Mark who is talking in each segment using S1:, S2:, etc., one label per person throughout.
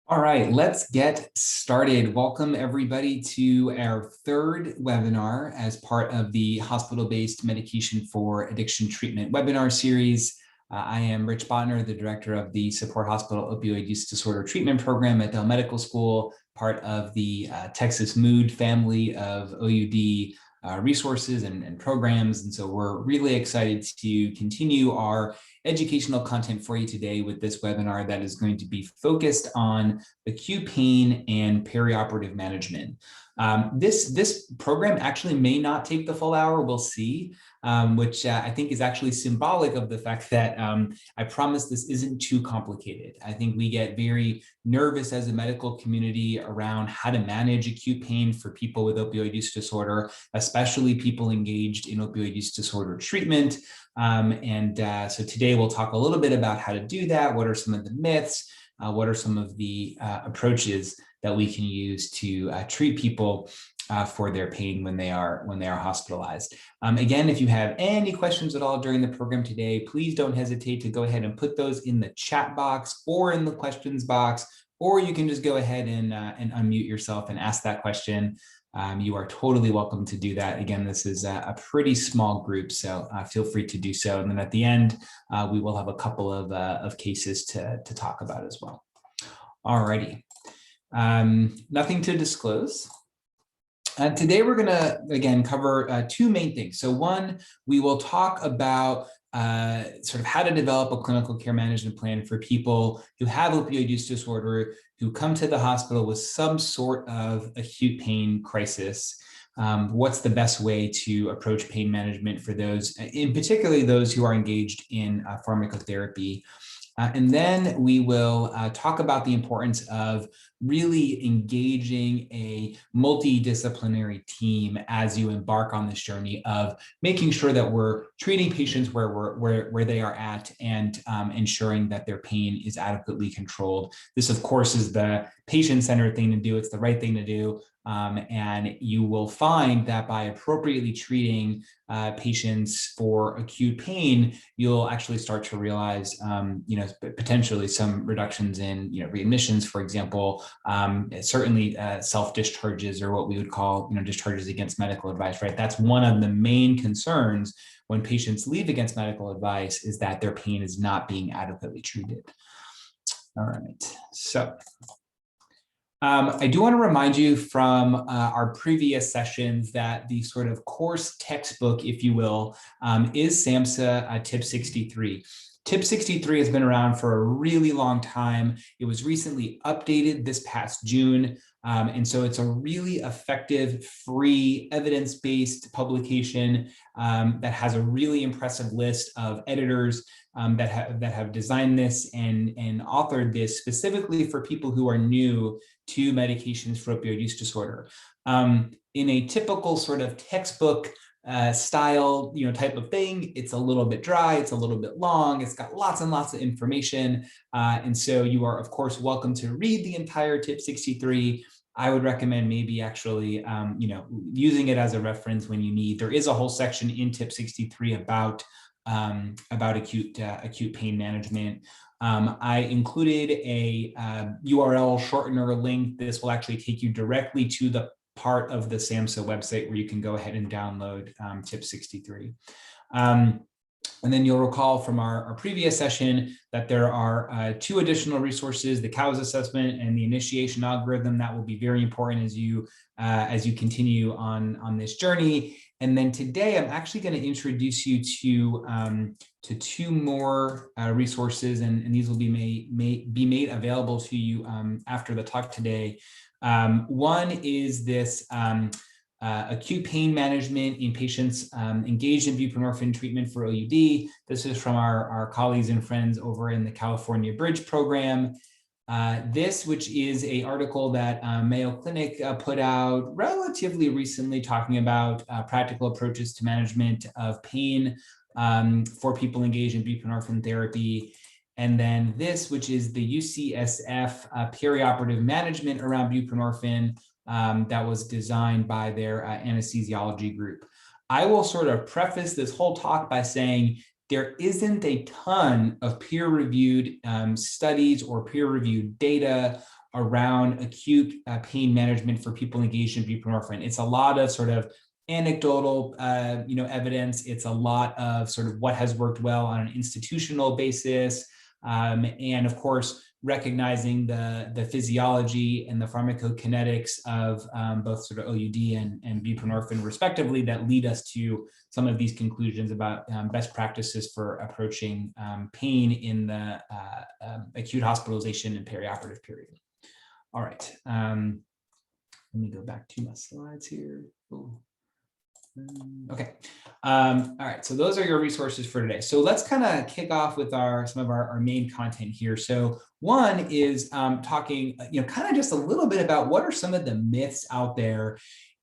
S1: All right, let's get started. Welcome everybody to our third webinar as part of the hospital-based medication for addiction treatment webinar series. I am Rich Botner, the director of the Support Hospital Opioid Use Disorder Treatment Program at Dell Medical School, part of the Texas Mood family of OUD resources and programs. And so we're really excited to continue our educational content for you today with this webinar that is going to be focused on acute pain and perioperative management. This program actually may not take the full hour, we'll see, which I think is actually symbolic of the fact that I promise this isn't too complicated. I think we get very nervous as a medical community around how to manage acute pain for people with opioid use disorder, especially people engaged in opioid use disorder treatment. So today we'll talk a little bit about how to do that. What are some of the myths? What are some of the approaches that we can use to treat people for their pain when they are hospitalized? Again, if you have any questions at all during the program today, please don't hesitate to go ahead and put those in the chat box or in the questions box, or you can just go ahead and unmute yourself and ask that question. You are totally welcome to do that. Again, this is a pretty small group, so feel free to do so. And then at the end, we will have a couple of cases to talk about as well. Alrighty, nothing to disclose. Today, we're going to, again, cover two main things. So one, we will talk about sort of how to develop a clinical care management plan for people who have opioid use disorder, who come to the hospital with some sort of acute pain crisis. What's the best way to approach pain management for those, in particularly those who are engaged in pharmacotherapy. And then we will talk about the importance of really engaging a multidisciplinary team as you embark on this journey of making sure that we're treating patients where they are at and ensuring that their pain is adequately controlled. This, of course, is the patient-centered thing to do. It's the right thing to do. And you will find that by appropriately treating patients for acute pain, you'll actually start to realize, potentially some reductions in, readmissions, for example, certainly self-discharges, or what we would call, discharges against medical advice, right? That's one of the main concerns when patients leave against medical advice, is that their pain is not being adequately treated. All right, so I do want to remind you from our previous sessions that the sort of course textbook, if you will, is SAMHSA Tip 63. Tip 63 has been around for a really long time. It was recently updated this past June. And so it's a really effective, free, evidence-based publication that has a really impressive list of editors that have designed this and authored this specifically for people who are new to medications for opioid use disorder. In a typical sort of textbook style, type of thing, it's a little bit dry, it's a little bit long, it's got lots and lots of information. And so you are, of course, welcome to read the entire Tip 63. I would recommend maybe actually, using it as a reference when you need. There is a whole section in Tip 63 about acute pain management. I included a URL shortener link. This will actually take you directly to the part of the SAMHSA website where you can go ahead and download Tip 63. And then you'll recall from our previous session that there are two additional resources, the COWS assessment and the initiation algorithm. That will be very important as you continue on this journey. And then today, I'm actually going to introduce you to two more resources, and these will be made available to you after the talk today. One is this acute pain management in patients engaged in buprenorphine treatment for OUD. This is from our colleagues and friends over in the California Bridge program. This, which is an article that Mayo Clinic put out relatively recently, talking about practical approaches to management of pain for people engaged in buprenorphine therapy. And then this, which is the UCSF perioperative management around buprenorphine, that was designed by their anesthesiology group. I will sort of preface this whole talk by saying there isn't a ton of peer-reviewed studies or peer-reviewed data around acute pain management for people engaged in buprenorphine. It's a lot of sort of anecdotal, evidence. It's a lot of sort of what has worked well on an institutional basis. And of course, recognizing the physiology and the pharmacokinetics of both sort of OUD and buprenorphine respectively that lead us to some of these conclusions about best practices for approaching pain in the acute hospitalization and perioperative period. All right, let me go back to my slides here. Ooh. Okay. All right. So those are your resources for today. So let's kind of kick off with some of our main content here. So one is talking, kind of just a little bit about what are some of the myths out there.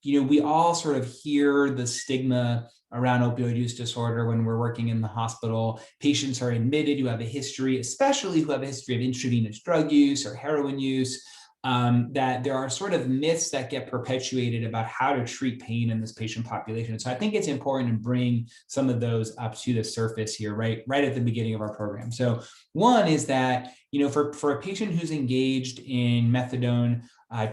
S1: We all sort of hear the stigma around opioid use disorder when we're working in the hospital. Patients are admitted who have a history, especially who have a history of intravenous drug use or heroin use. That there are sort of myths that get perpetuated about how to treat pain in this patient population. So I think it's important to bring some of those up to the surface here, right at the beginning of our program. So one is that, for a patient who's engaged in methadone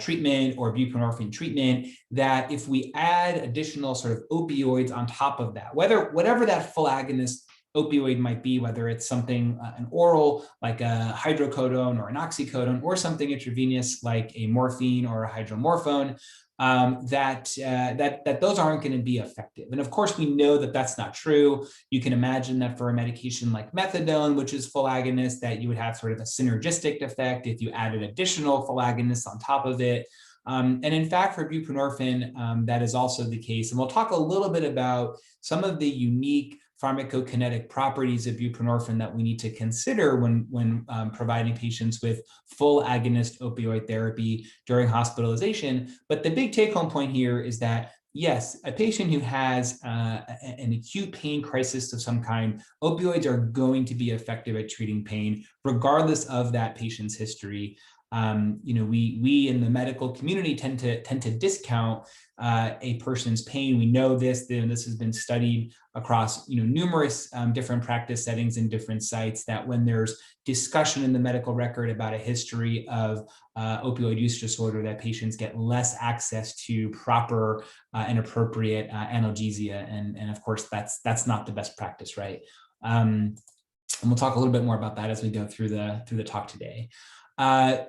S1: treatment or buprenorphine treatment, that if we add additional sort of opioids on top of that, whatever that full agonist opioid might be, whether it's something an oral like a hydrocodone or an oxycodone, or something intravenous like a morphine or a hydromorphone, that those aren't going to be effective. And of course, we know that that's not true. You can imagine that for a medication like methadone, which is full agonist, that you would have sort of a synergistic effect if you added additional full agonists on top of it. And in fact, for buprenorphine, that is also the case. And we'll talk a little bit about some of the unique pharmacokinetic properties of buprenorphine that we need to consider when providing patients with full agonist opioid therapy during hospitalization. But the big take-home point here is that, yes, a patient who has an acute pain crisis of some kind, opioids are going to be effective at treating pain, regardless of that patient's history. We in the medical community tend to discount a person's pain. We know this has been studied across numerous different practice settings in different sites, that when there's discussion in the medical record about a history of opioid use disorder, that patients get less access to proper and appropriate analgesia, and of course that's not the best practice, right? And we'll talk a little bit more about that as we go through the talk today.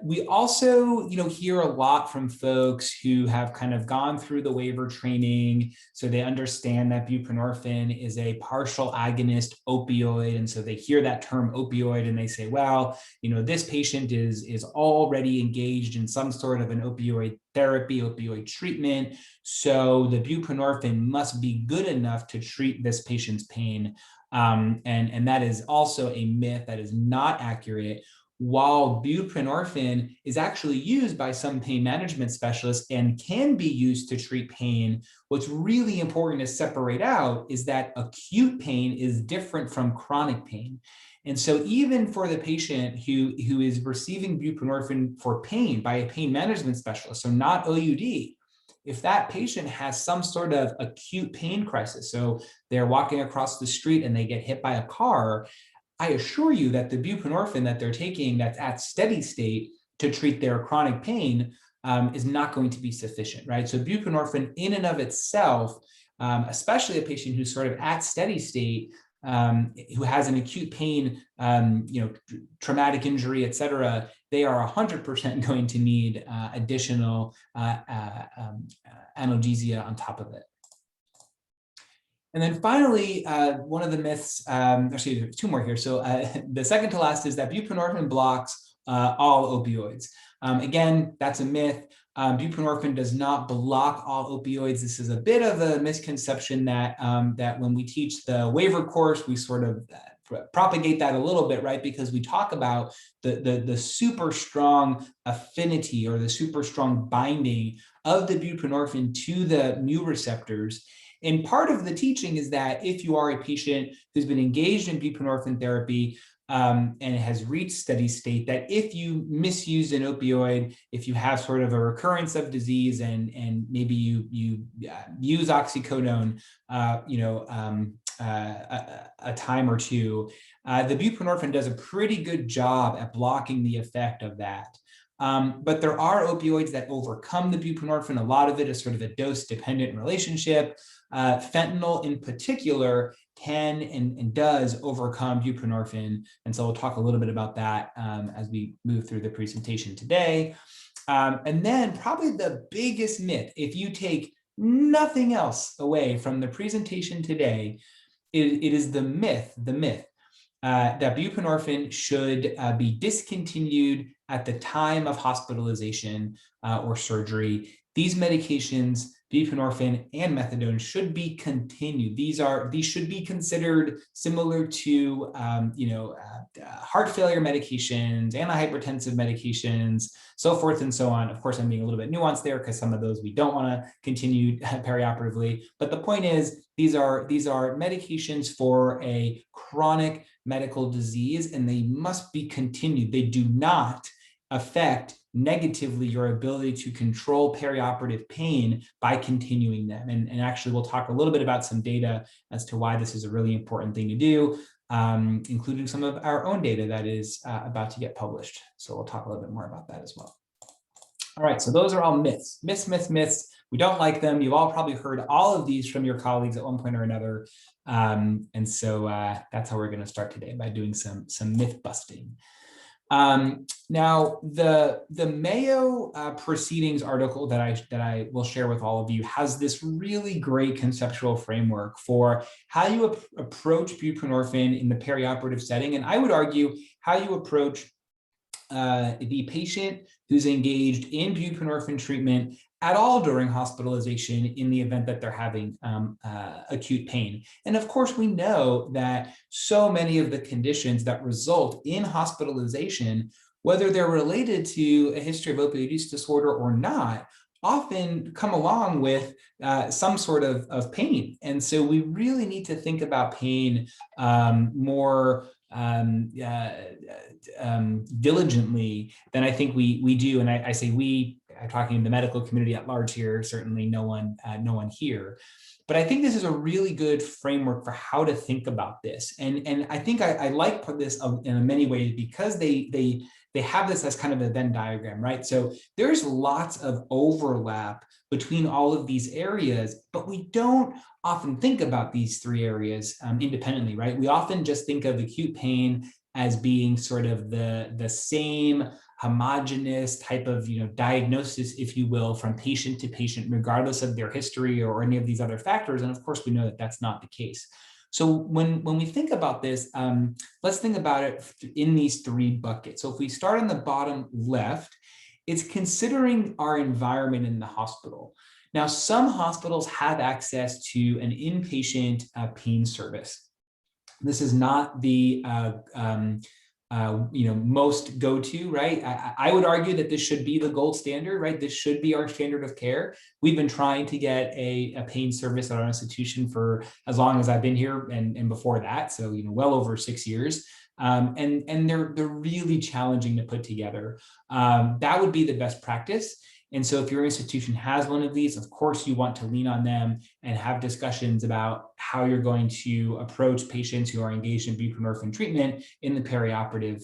S1: We also, hear a lot from folks who have kind of gone through the waiver training, so they understand that buprenorphine is a partial agonist opioid, and so they hear that term opioid and they say, well, this patient is already engaged in some sort of an opioid therapy, opioid treatment, so the buprenorphine must be good enough to treat this patient's pain, and that is also a myth. That is not accurate. While buprenorphine is actually used by some pain management specialists and can be used to treat pain, what's really important to separate out is that acute pain is different from chronic pain. And so even for the patient who is receiving buprenorphine for pain by a pain management specialist, so not OUD, if that patient has some sort of acute pain crisis, so they're walking across the street and they get hit by a car, I assure you that the buprenorphine that they're taking that's at steady state to treat their chronic pain is not going to be sufficient, right? So buprenorphine in and of itself, especially a patient who's sort of at steady state, who has an acute pain, traumatic injury, et cetera, they are 100% going to need additional analgesia on top of it. And then finally, one of the myths, actually there's two more here. So the second to last is that buprenorphine blocks all opioids. Again, that's a myth. Buprenorphine does not block all opioids. This is a bit of a misconception that when we teach the waiver course, we sort of propagate that a little bit, right? Because we talk about the super strong affinity or the super strong binding of the buprenorphine to the mu receptors. And part of the teaching is that if you are a patient who's been engaged in buprenorphine therapy and it has reached steady state, that if you misuse an opioid, if you have sort of a recurrence of disease and maybe you use oxycodone, a time or two, the buprenorphine does a pretty good job at blocking the effect of that. But there are opioids that overcome the buprenorphine. A lot of it is sort of a dose-dependent relationship. Fentanyl in particular can and does overcome buprenorphine. And so we'll talk a little bit about that as we move through the presentation today. And then probably the biggest myth, if you take nothing else away from the presentation today, it is the myth that buprenorphine should be discontinued at the time of hospitalization or surgery. These medications, buprenorphine and methadone, should be continued. These should be considered similar to heart failure medications, antihypertensive medications, so forth and so on. Of course, I'm being a little bit nuanced there because some of those we don't want to continue perioperatively. But the point is, these are medications for a chronic medical disease, and they must be continued. They do not affect negatively your ability to control perioperative pain by continuing them. And actually, we'll talk a little bit about some data as to why this is a really important thing to do, including some of our own data that is about to get published. So we'll talk a little bit more about that as well. All right, so those are all myths. Myths. We don't like them. You've all probably heard all of these from your colleagues at one point or another. And so that's how we're going to start today, by doing some myth busting. Now, the Mayo Proceedings article that I will share with all of you has this really great conceptual framework for how you approach buprenorphine in the perioperative setting. And I would argue how you approach the patient who's engaged in buprenorphine treatment at all during hospitalization in the event that they're having acute pain. And of course, we know that so many of the conditions that result in hospitalization, whether they're related to a history of opioid use disorder or not, often come along with some sort of pain. And so we really need to think about pain more diligently than I think we do. And I say we, I'm talking in the medical community at large here, certainly no one here. But I think this is a really good framework for how to think about this. And I think I like this in many ways because they have this as kind of a Venn diagram, right? So there's lots of overlap between all of these areas, but we don't often think about these three areas independently, right? We often just think of acute pain as being sort of the same homogeneous type of diagnosis, if you will, from patient to patient, regardless of their history or any of these other factors. And of course, we know that that's not the case. So when we think about this, let's think about it in these three buckets. So if we start on the bottom left, it's considering our environment in the hospital. Now, some hospitals have access to an inpatient pain service. This is not the most go-to, right? I would argue that this should be the gold standard, right? This should be our standard of care. We've been trying to get a pain service at our institution for as long as I've been here and before that, so well over 6 years. And they're really challenging to put together. That would be the best practice. And so if your institution has one of these, of course, you want to lean on them and have discussions about how you're going to approach patients who are engaged in buprenorphine treatment in the perioperative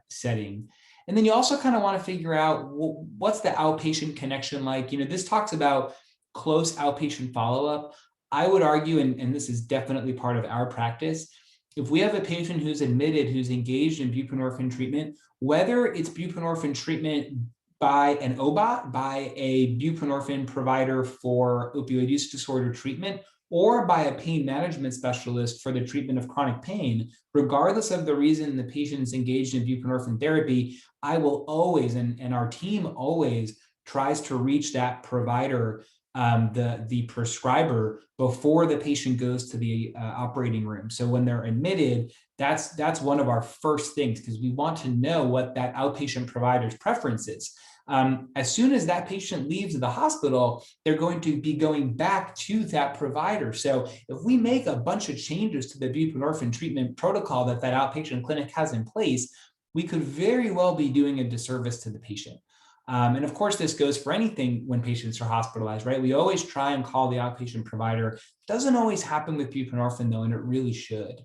S1: setting. And then you also kind of want to figure out, well, what's the outpatient connection like? This talks about close outpatient follow-up. I would argue, and this is definitely part of our practice, if we have a patient who's admitted, who's engaged in buprenorphine treatment, whether it's buprenorphine treatment by an OBOT, by a buprenorphine provider for opioid use disorder treatment, or by a pain management specialist for the treatment of chronic pain, regardless of the reason the patient is engaged in buprenorphine therapy, I will always, and our team always tries to reach that provider, the prescriber, before the patient goes to the operating room. So when they're admitted, that's one of our first things, because we want to know what that outpatient provider's preference is. As soon as that patient leaves the hospital, they're going to be going back to that provider. So if we make a bunch of changes to the buprenorphine treatment protocol that outpatient clinic has in place, we could very well be doing a disservice to the patient. And of course, this goes for anything when patients are hospitalized, right? We always try and call the outpatient provider. It doesn't always happen with buprenorphine though, and it really should.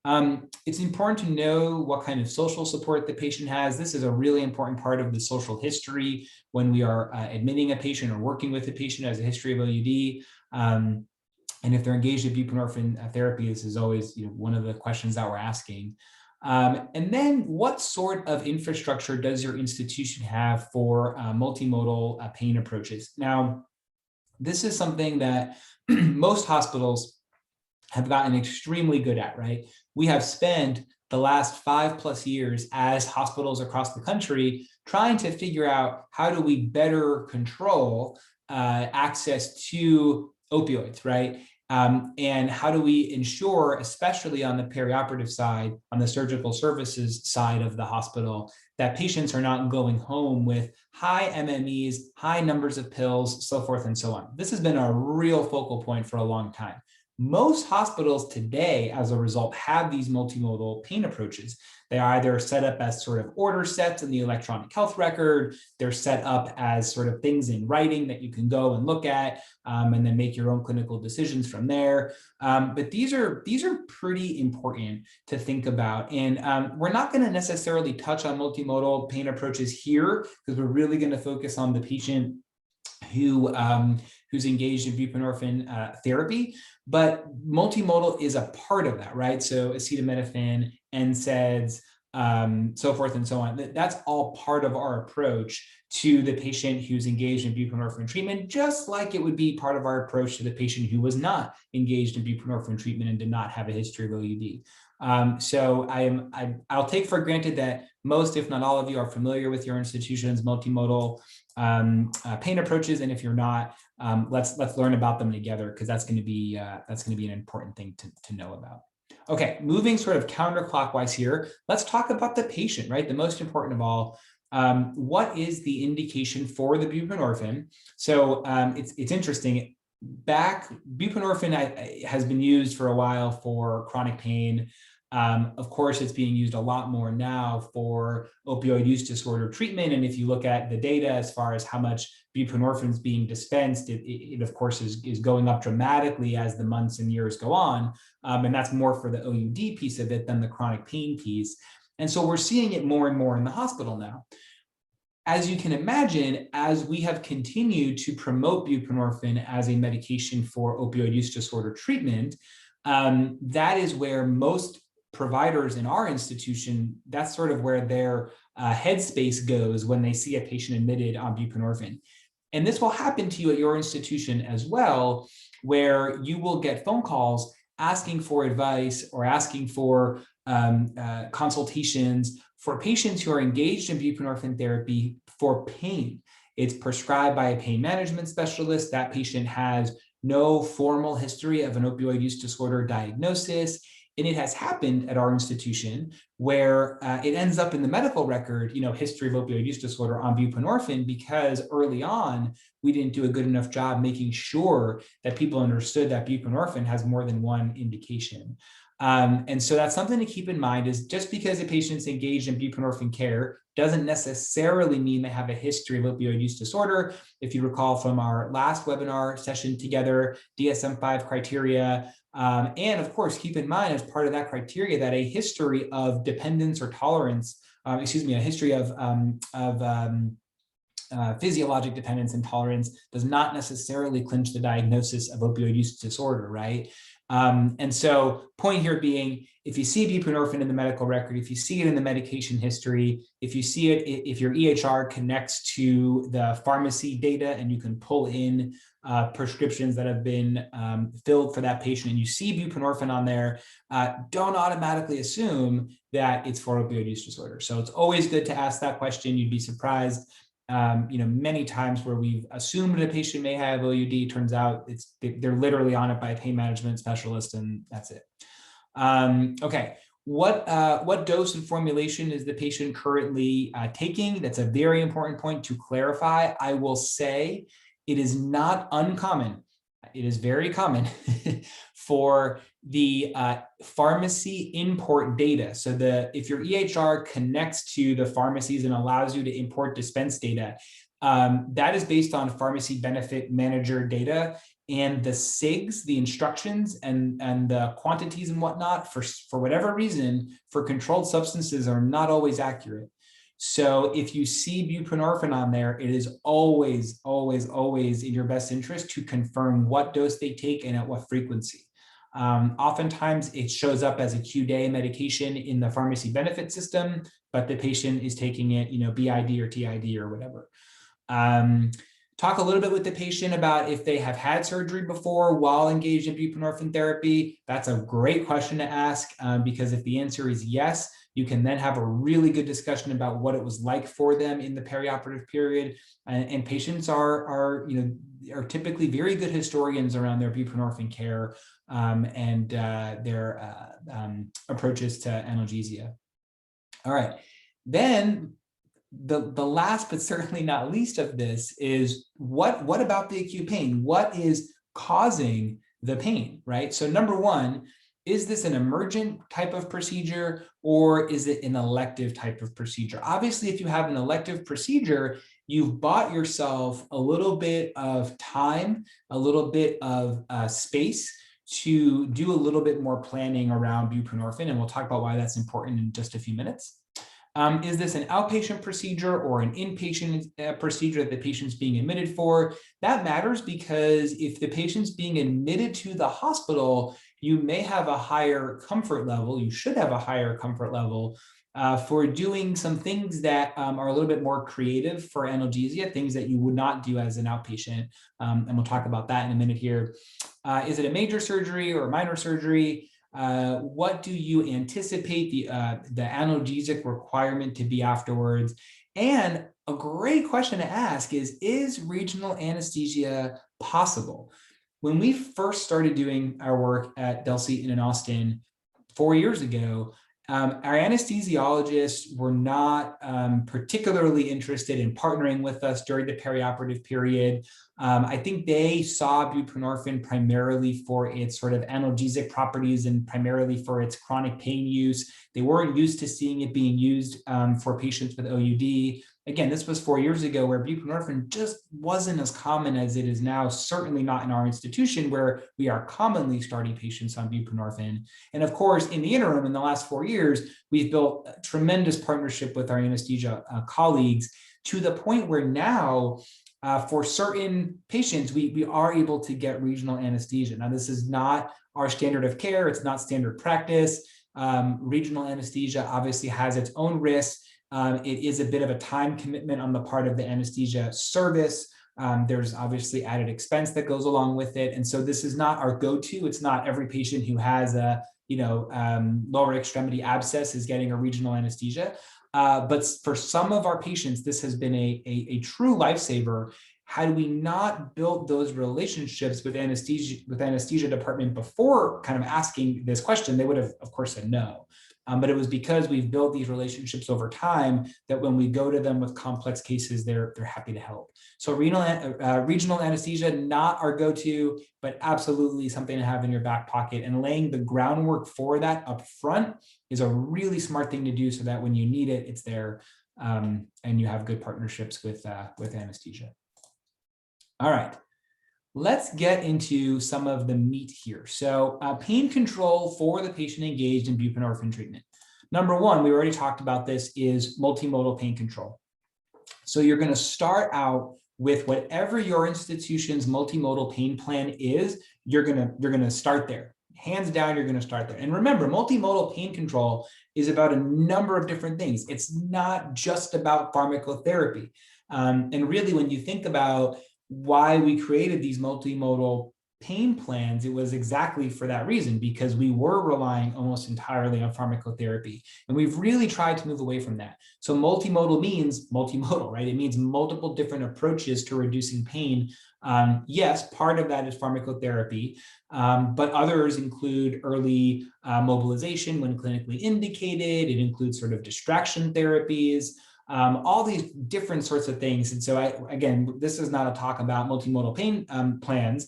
S1: It's important to know what kind of social support the patient has. This is a really important part of the social history when we are admitting a patient or working with a patient who has a history of OUD. And if they're engaged in buprenorphine therapy, this is always one of the questions that we're asking. And then what sort of infrastructure does your institution have for multimodal pain approaches? Now, this is something that most hospitals have gotten extremely good at, right? We have spent the last 5+ years as hospitals across the country trying to figure out how do we better control access to opioids, right? And how do we ensure, especially on the perioperative side, on the surgical services side of the hospital, that patients are not going home with high MMEs, high numbers of pills, so forth and so on. This has been a real focal point for a long time. Most hospitals today, as a result, have these multimodal pain approaches. They are either set up as sort of order sets in the electronic health record, they're set up as sort of things in writing that you can go and look at and then make your own clinical decisions from there. But these are pretty important to think about. And we're not going to necessarily touch on multimodal pain approaches here because we're really going to focus on the patient who's engaged in buprenorphine therapy, but multimodal is a part of that, right? So acetaminophen, NSAIDs, so forth and so on. That's all part of our approach to the patient who's engaged in buprenorphine treatment, just like it would be part of our approach to the patient who was not engaged in buprenorphine treatment and did not have a history of OUD. So I'll take for granted that most, if not all of you, are familiar with your institution's multimodal pain approaches, and if you're not, let's learn about them together because that's going to be an important thing to know about. Okay, moving sort of counterclockwise here, let's talk about the patient, right? The most important of all. What is the indication for the buprenorphine? So it's interesting. Buprenorphine has been used for a while for chronic pain. Of course, it's being used a lot more now for opioid use disorder treatment. And if you look at the data as far as how much buprenorphine is being dispensed, it of course is going up dramatically as the months and years go on. And that's more for the OUD piece of it than the chronic pain piece. And so we're seeing it more and more in the hospital now. As you can imagine, as we have continued to promote buprenorphine as a medication for opioid use disorder treatment, that is where most providers in our institution, that's sort of where their headspace goes when they see a patient admitted on buprenorphine. And this will happen to you at your institution as well, where you will get phone calls asking for advice or asking for consultations for patients who are engaged in buprenorphine therapy for pain. It's prescribed by a pain management specialist. That patient has no formal history of an opioid use disorder diagnosis. And it has happened at our institution where it ends up in the medical record, history of opioid use disorder on buprenorphine, because early on, we didn't do a good enough job making sure that people understood that buprenorphine has more than one indication. And so that's something to keep in mind, is just because a patient's engaged in buprenorphine care doesn't necessarily mean they have a history of opioid use disorder. If you recall from our last webinar session together, DSM-5 criteria, and of course, keep in mind as part of that criteria that a history of dependence or tolerance, a history of physiologic dependence and tolerance does not necessarily clinch the diagnosis of opioid use disorder, right? And so point here being, if you see buprenorphine in the medical record, if you see it in the medication history, if you see it, if your EHR connects to the pharmacy data and you can pull in prescriptions that have been filled for that patient and you see buprenorphine on there, don't automatically assume that it's for opioid use disorder. So it's always good to ask that question. You'd be surprised. Many times where we've assumed a patient may have OUD, turns out they're literally on it by a pain management specialist, and that's it. Okay, what dose and formulation is the patient currently taking? That's a very important point to clarify. I will say it is not uncommon. It is very common for the pharmacy import data. So if your EHR connects to the pharmacies and allows you to import dispense data, that is based on pharmacy benefit manager data. and the SIGs, the instructions and the quantities and whatnot, for whatever reason, for controlled substances are not always accurate. So if you see buprenorphine on there, it is always, always, always in your best interest to confirm what dose they take and at what frequency. Oftentimes it shows up as a QD medication in the pharmacy benefit system, but the patient is taking it, BID or TID or whatever. Talk a little bit with the patient about if they have had surgery before while engaged in buprenorphine therapy. That's a great question to ask, because if the answer is yes, you can then have a really good discussion about what it was like for them in the perioperative period. And patients are typically very good historians around their buprenorphine care and their approaches to analgesia. All right, then the last but certainly not least of this is what about the acute pain? What is causing the pain, right? So number one, is this an emergent type of procedure or is it an elective type of procedure? Obviously, if you have an elective procedure, you've bought yourself a little bit of time, a little bit of space to do a little bit more planning around buprenorphine, and we'll talk about why that's important in just a few minutes. Is this an outpatient procedure or an inpatient procedure that the patient's being admitted for? That matters because if the patient's being admitted to the hospital, you may have a higher comfort level, you should have a higher comfort level for doing some things that are a little bit more creative for analgesia, things that you would not do as an outpatient. And we'll talk about that in a minute here. Is it a major surgery or a minor surgery? What do you anticipate the analgesic requirement to be afterwards? And a great question to ask is regional anesthesia possible? When we first started doing our work at Del Seaton in Austin 4 years ago, our anesthesiologists were not particularly interested in partnering with us during the perioperative period. I think they saw buprenorphine primarily for its sort of analgesic properties and primarily for its chronic pain use. They weren't used to seeing it being used for patients with OUD. Again, this was 4 years ago where buprenorphine just wasn't as common as it is now, certainly not in our institution where we are commonly starting patients on buprenorphine. And of course, in the interim, in the last 4 years, we've built a tremendous partnership with our anesthesia colleagues to the point where now, for certain patients, we are able to get regional anesthesia. Now, this is not our standard of care. It's not standard practice. Regional anesthesia obviously has its own risks. It is a bit of a time commitment on the part of the anesthesia service. There's obviously added expense that goes along with it. And so this is not our go-to. It's not every patient who has a lower extremity abscess is getting a regional anesthesia. But for some of our patients, this has been a true lifesaver. Had we not built those relationships with anesthesia department before kind of asking this question, they would have, of course, said no. But it was because we've built these relationships over time that when we go to them with complex cases, they're happy to help. So regional anesthesia, not our go-to, but absolutely something to have in your back pocket. And laying the groundwork for that up front is a really smart thing to do so that when you need it, it's there and you have good partnerships with anesthesia. All right. Let's get into some of the meat here. So pain control for the patient engaged in buprenorphine treatment. Number one, we already talked about this, is multimodal pain control. So you're going to start out with whatever your institution's multimodal pain plan is, you're going to start there. Hands down, you're going to start there. And remember, multimodal pain control is about a number of different things. It's not just about pharmacotherapy. And really, when you think about why we created these multimodal pain plans, it was exactly for that reason, because we were relying almost entirely on pharmacotherapy. And we've really tried to move away from that. So multimodal means multimodal, right? It means multiple different approaches to reducing pain. Yes, part of that is pharmacotherapy, but others include early mobilization when clinically indicated. It includes sort of distraction therapies, all these different sorts of things. And so again, this is not a talk about multimodal pain plans.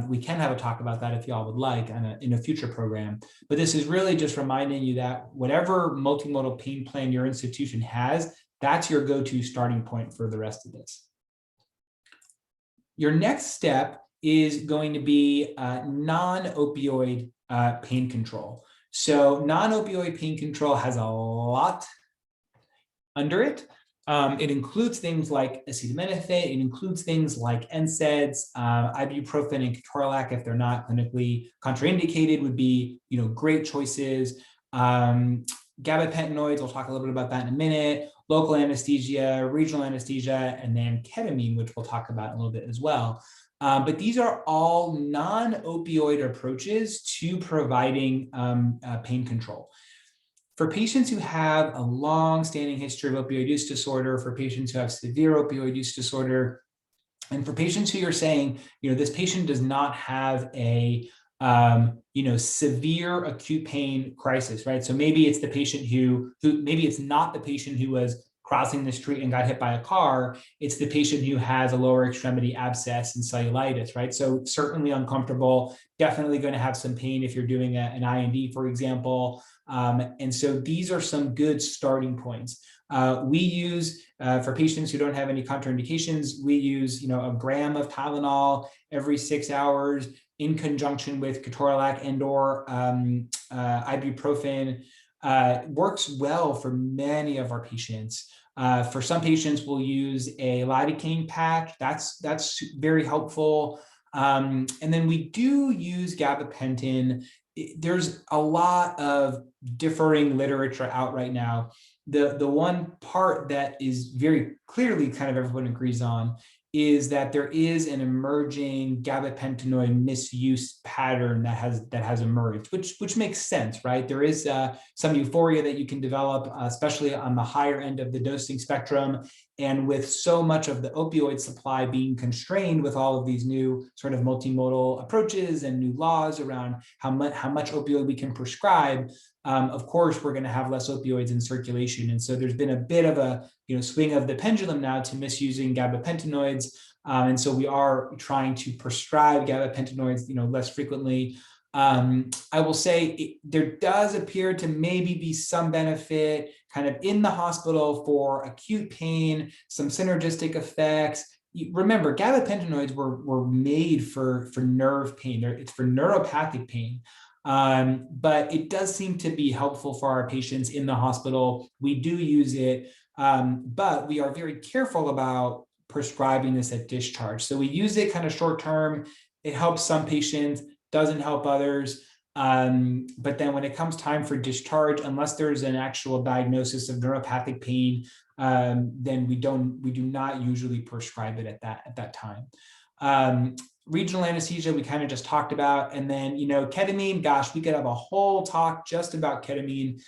S1: We can have a talk about that if y'all would like in a future program. But this is really just reminding you that whatever multimodal pain plan your institution has, that's your go-to starting point for the rest of this. Your next step is going to be non-opioid pain control. So non-opioid pain control has a lot under it. It includes things like acetaminophen. It includes things like NSAIDs, ibuprofen, and ketorolac. If they're not clinically contraindicated, would be great choices. Gabapentinoids. We'll talk a little bit about that in a minute. Local anesthesia, regional anesthesia, and then ketamine, which we'll talk about in a little bit as well. But these are all non-opioid approaches to providing pain control. For patients who have a long-standing history of opioid use disorder, for patients who have severe opioid use disorder, and for patients who you're saying, this patient does not have a severe acute pain crisis, right? So maybe it's the patient who maybe it's not the patient who was crossing the street and got hit by a car. It's the patient who has a lower extremity abscess and cellulitis, right? So certainly uncomfortable, definitely going to have some pain if you're doing an IND, for example. And so these are some good starting points. We use, for patients who don't have any contraindications, we use, a gram of Tylenol every 6 hours in conjunction with ketorolac and/or ibuprofen. Works well for many of our patients. For some patients, we'll use a lidocaine patch. That's very helpful. And then we do use gabapentin. There's a lot of differing literature out right now. The one part that is very clearly kind of everyone agrees on is that there is an emerging gabapentinoid misuse pattern that has emerged, which makes sense, right? There is some euphoria that you can develop, especially on the higher end of the dosing spectrum. And with so much of the opioid supply being constrained with all of these new sort of multimodal approaches and new laws around how much opioid we can prescribe, of course, we're going to have less opioids in circulation. And so there's been a bit of a swing of the pendulum now to misusing gabapentinoids. And so we are trying to prescribe gabapentinoids less frequently. I will say there does appear to maybe be some benefit kind of in the hospital for acute pain, some synergistic effects. Remember, gabapentinoids were made for nerve pain. It's for neuropathic pain. But it does seem to be helpful for our patients in the hospital. We do use it, but we are very careful about prescribing this at discharge. So we use it kind of short term. It helps some patients, doesn't help others. But then when it comes time for discharge, unless there's an actual diagnosis of neuropathic pain, then we do not usually prescribe it at that time. Regional anesthesia, we kind of just talked about. And then, ketamine, gosh, we could have a whole talk just about ketamine.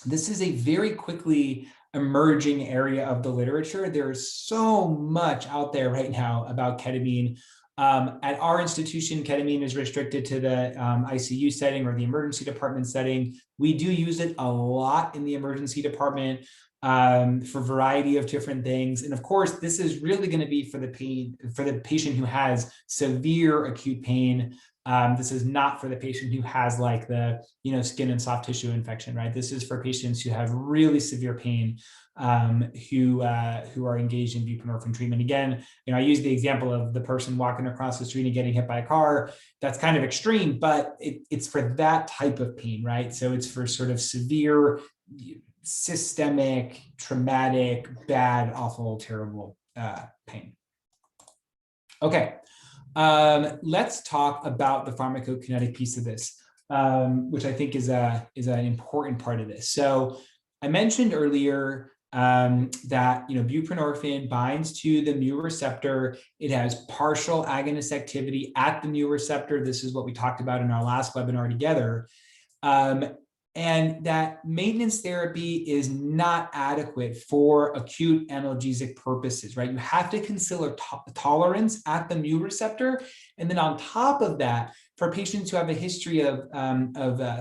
S1: This is a very quickly emerging area of the literature. There's so much out there right now about ketamine. At our institution, ketamine is restricted to the ICU setting or the emergency department setting. We do use it a lot in the emergency department for a variety of different things. And of course, this is really going to be for the patient who has severe acute pain. This is not for the patient who has like the skin and soft tissue infection, right? This is for patients who have really severe pain, who are engaged in buprenorphine treatment. Again, I use the example of the person walking across the street and getting hit by a car. That's kind of extreme, but it's for that type of pain, right? So it's for sort of severe, systemic, traumatic, bad, awful, terrible pain. Okay. Let's talk about the pharmacokinetic piece of this, which I think is an important part of this. So I mentioned earlier that buprenorphine binds to the mu receptor. It has partial agonist activity at the mu receptor. This is what we talked about in our last webinar together. And that maintenance therapy is not adequate for acute analgesic purposes, right? You have to consider tolerance at the mu receptor. And then on top of that, for patients who have a history of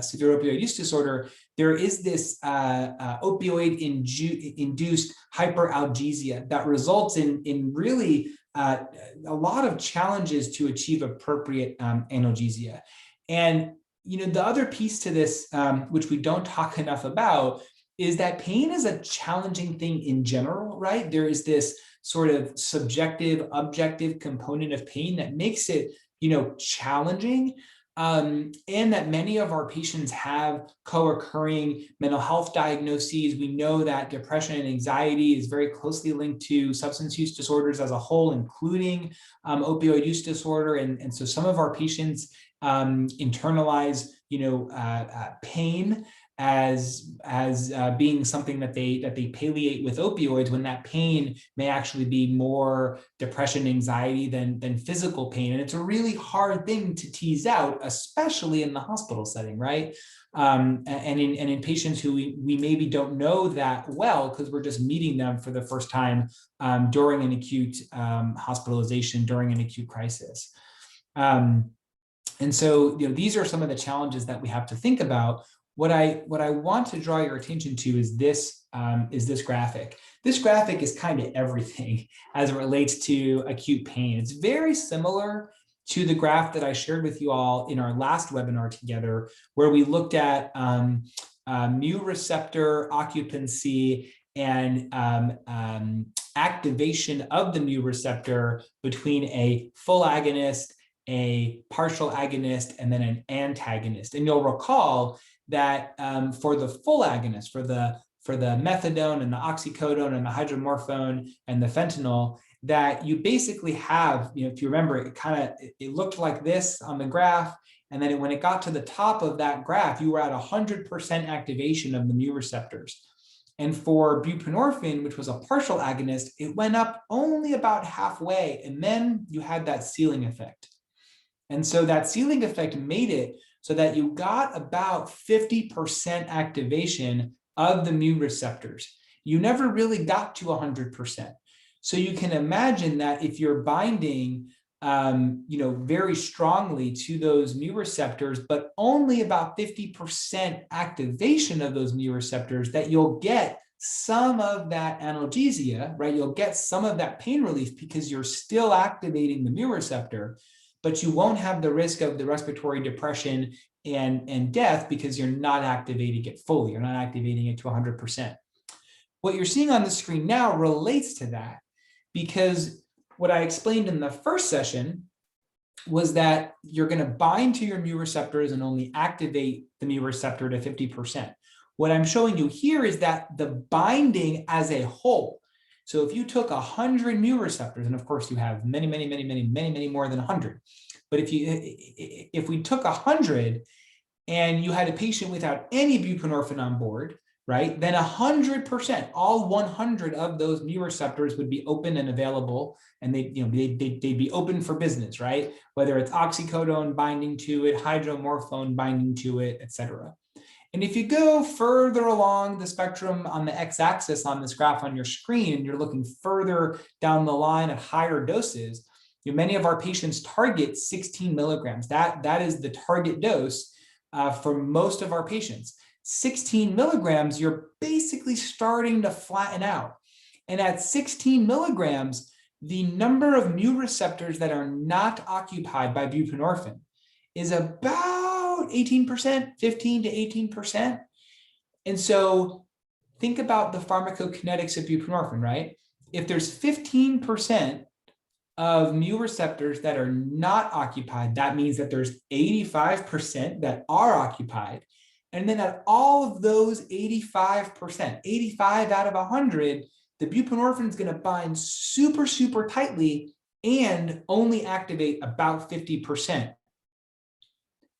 S1: severe opioid use disorder, there is this opioid-induced hyperalgesia that results in really a lot of challenges to achieve appropriate analgesia. And the other piece to this, which we don't talk enough about, is that pain is a challenging thing in general, right? There is this sort of subjective, objective component of pain that makes it, challenging. And that many of our patients have co-occurring mental health diagnoses. We know that depression and anxiety is very closely linked to substance use disorders as a whole, including opioid use disorder. And so some of our patients internalize, pain as being something that they palliate with opioids, when that pain may actually be more depression, anxiety than physical pain. And it's a really hard thing to tease out, especially in the hospital setting, right? And in patients who we maybe don't know that well, because we're just meeting them for the first time during an acute hospitalization, during an acute crisis. And so, these are some of the challenges that we have to think about. What I want to draw your attention to is this graphic. This graphic is kind of everything as it relates to acute pain. It's very similar to the graph that I shared with you all in our last webinar together, where we looked at mu receptor occupancy and activation of the mu receptor between a full agonist, a partial agonist, and then an antagonist. And you'll recall that for the full agonist, for the methadone and the oxycodone and the hydromorphone and the fentanyl, that you basically have, if you remember, it looked like this on the graph. And then when it got to the top of that graph, you were at 100% activation of the mu receptors. And for buprenorphine, which was a partial agonist, it went up only about halfway. And then you had that ceiling effect. And so that ceiling effect made it so that you got about 50% activation of the mu receptors. You never really got to 100%. So you can imagine that if you're binding, very strongly to those mu receptors, but only about 50% activation of those mu receptors, that you'll get some of that analgesia, right? You'll get some of that pain relief because you're still activating the mu receptor, but you won't have the risk of the respiratory depression and death because you're not activating it fully. You're not activating it to 100%. What you're seeing on the screen now relates to that, because what I explained in the first session was that you're going to bind to your mu receptors and only activate the mu receptor to 50%. What I'm showing you here is that the binding as a whole. So if you took 100 mu receptors, and of course you have many more than 100, but if we took 100 and you had a patient without any buprenorphine on board, right, then 100%, all 100 of those mu receptors would be open and available, and they'd be open for business, right? Whether it's oxycodone binding to it, hydromorphone binding to it, etc. And if you go further along the spectrum on the x-axis on this graph on your screen, and you're looking further down the line at higher doses, many of our patients target 16 milligrams. That is the target dose for most of our patients. 16 milligrams, you're basically starting to flatten out. And at 16 milligrams, the number of mu receptors that are not occupied by buprenorphine is about 18%, 15 to 18%. And so think about the pharmacokinetics of buprenorphine, right? If there's 15% of mu receptors that are not occupied, that means that there's 85% that are occupied. And then at all of those 85%, 85 out of 100, the buprenorphine is going to bind super, super tightly and only activate about 50%.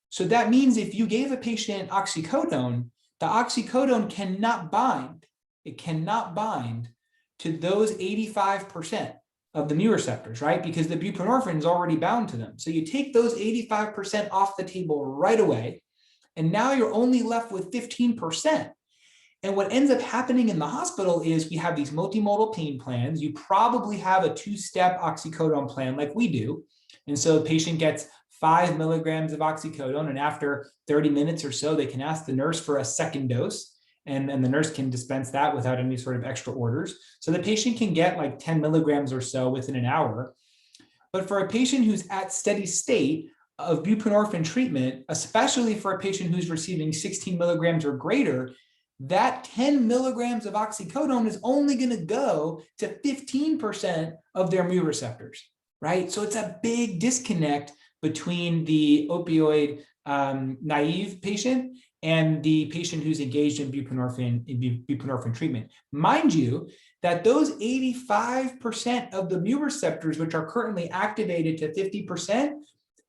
S1: So that means if you gave a patient oxycodone, the oxycodone cannot bind. It cannot bind to those 85% of the mu receptors, right? Because the buprenorphine is already bound to them. So you take those 85% off the table right away, and now you're only left with 15%. And what ends up happening in the hospital is we have these multimodal pain plans. You probably have a two-step oxycodone plan like we do. And so the patient gets 5 milligrams of oxycodone, and after 30 minutes or so, they can ask the nurse for a second dose. And the nurse can dispense that without any sort of extra orders. So the patient can get like 10 milligrams or so within an hour. But for a patient who's at steady state of buprenorphine treatment, especially for a patient who's receiving 16 milligrams or greater, that 10 milligrams of oxycodone is only going to go to 15% of their mu receptors, right? So it's a big disconnect between the opioid naive patient and the patient who's engaged in buprenorphine treatment. Mind you, that those 85% of the mu receptors, which are currently activated to 50%,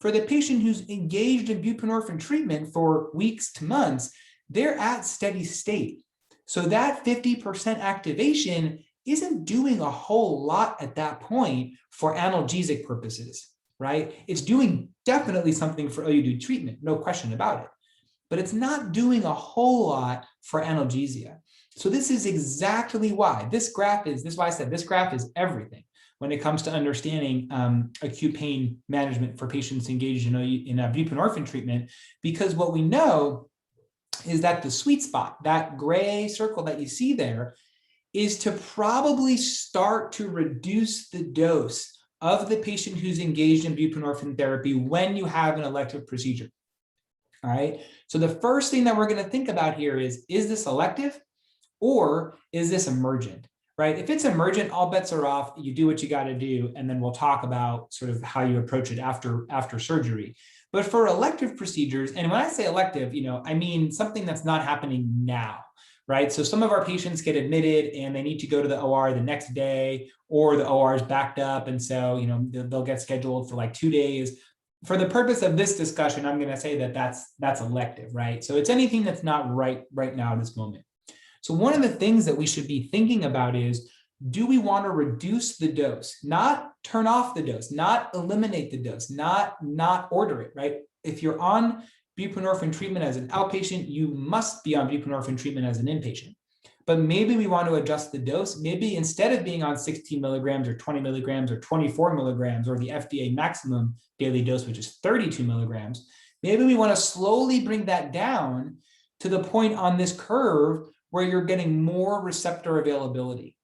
S1: for the patient who's engaged in buprenorphine treatment for weeks to months, they're at steady state. So that 50% activation isn't doing a whole lot at that point for analgesic purposes, right? It's doing definitely something for OUD treatment, no question about it, but it's not doing a whole lot for analgesia. So this is exactly why this is why I said this graph is everything when it comes to understanding acute pain management for patients engaged in buprenorphine treatment, because what we know is that the sweet spot, that gray circle that you see there, is to probably start to reduce the dose of the patient who's engaged in buprenorphine therapy when you have an elective procedure. All right. So the first thing that we're going to think about here is this elective or is this emergent, right? If it's emergent, all bets are off. You do what you got to do, and then we'll talk about sort of how you approach it after surgery. But for elective procedures, and when I say elective, I mean something that's not happening now, right? So some of our patients get admitted and they need to go to the OR the next day, or the OR is backed up, and so they'll get scheduled for like 2 days. For the purpose of this discussion, I'm going to say that that's elective, right? So it's anything that's not right now at this moment. So one of the things that we should be thinking about is, do we want to reduce the dose, not turn off the dose, not eliminate the dose, not order it, right? If you're on buprenorphine treatment as an outpatient, you must be on buprenorphine treatment as an inpatient. But maybe we want to adjust the dose. Maybe instead of being on 16 milligrams or 20 milligrams or 24 milligrams or the FDA maximum daily dose, which is 32 milligrams, maybe we want to slowly bring that down to the point on this curve where you're getting more receptor availability.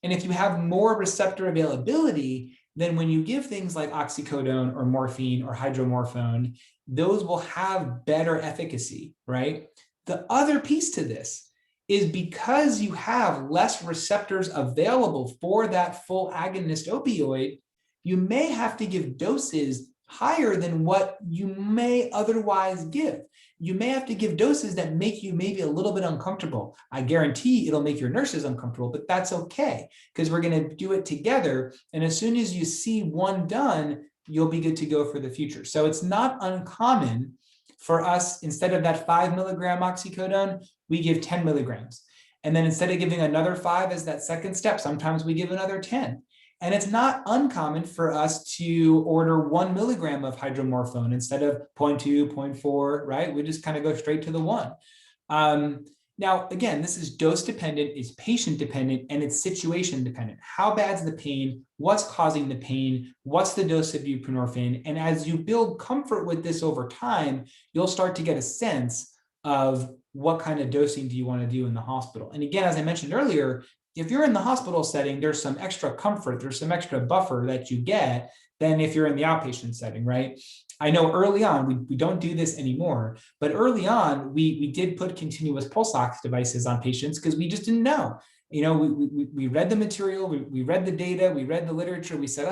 S1: And if you have more receptor availability, then when you give things like oxycodone or morphine or hydromorphone, those will have better efficacy, right? The other piece to this is, because you have less receptors available for that full agonist opioid, you may have to give doses higher than what you may otherwise give. You may have to give doses that make you maybe a little bit uncomfortable. I guarantee it'll make your nurses uncomfortable, but that's okay, because we're going to do it together. And as soon as you see one done, you'll be good to go for the future. So it's not uncommon for us, instead of that 5 milligram oxycodone, we give 10 milligrams. And then instead of giving another 5 as that second step, sometimes we give another 10. And it's not uncommon for us to order 1 milligram of hydromorphone instead of 0.2, 0.4, right? We just kind of go straight to the 1. Now, again, this is dose dependent, it's patient dependent, and it's situation dependent. How bad's the pain? What's causing the pain? What's the dose of buprenorphine? And as you build comfort with this over time, you'll start to get a sense of what kind of dosing do you want to do in the hospital. And again, as I mentioned earlier, if you're in the hospital setting, there's some extra comfort, there's some extra buffer that you get than if you're in the outpatient setting, right? I know early on, we don't do this anymore, but early on, we did put continuous pulse ox devices on patients because we just didn't know. We read the material, we read the data, we read the literature, we said,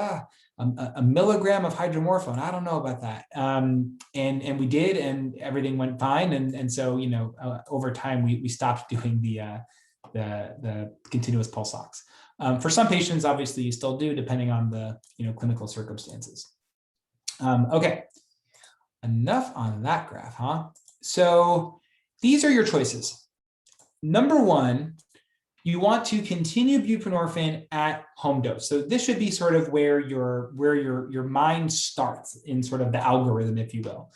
S1: a milligram of hydromorphone, I don't know about that. And we did, and everything went fine. And so, over time, we stopped doing the continuous pulse ox. For some patients, obviously, you still do, depending on the clinical circumstances. Okay, enough on that graph, huh? So these are your choices. Number one, you want to continue buprenorphine at home dose. So this should be sort of where your mind starts in sort of the algorithm, if you will.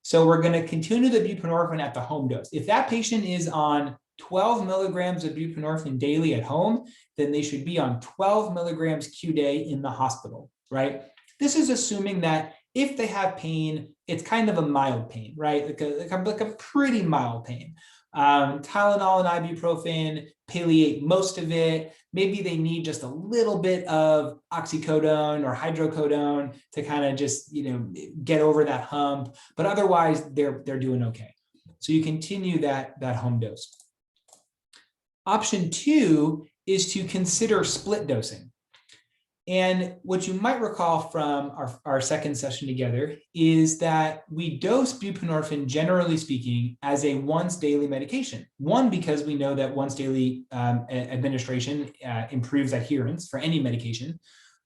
S1: So we're going to continue the buprenorphine at the home dose. If that patient is on 12 milligrams of buprenorphine daily at home, then they should be on 12 milligrams Q-day in the hospital, right? This is assuming that if they have pain, it's kind of a mild pain, right? Like a pretty mild pain. Tylenol and ibuprofen palliate most of it. Maybe they need just a little bit of oxycodone or hydrocodone to kind of just, get over that hump. But otherwise, they're doing okay. So you continue that home dose. Option 2 is to consider split dosing. And what you might recall from our second session together is that we dose buprenorphine, generally speaking, as a once daily medication. One, because we know that once daily administration improves adherence for any medication.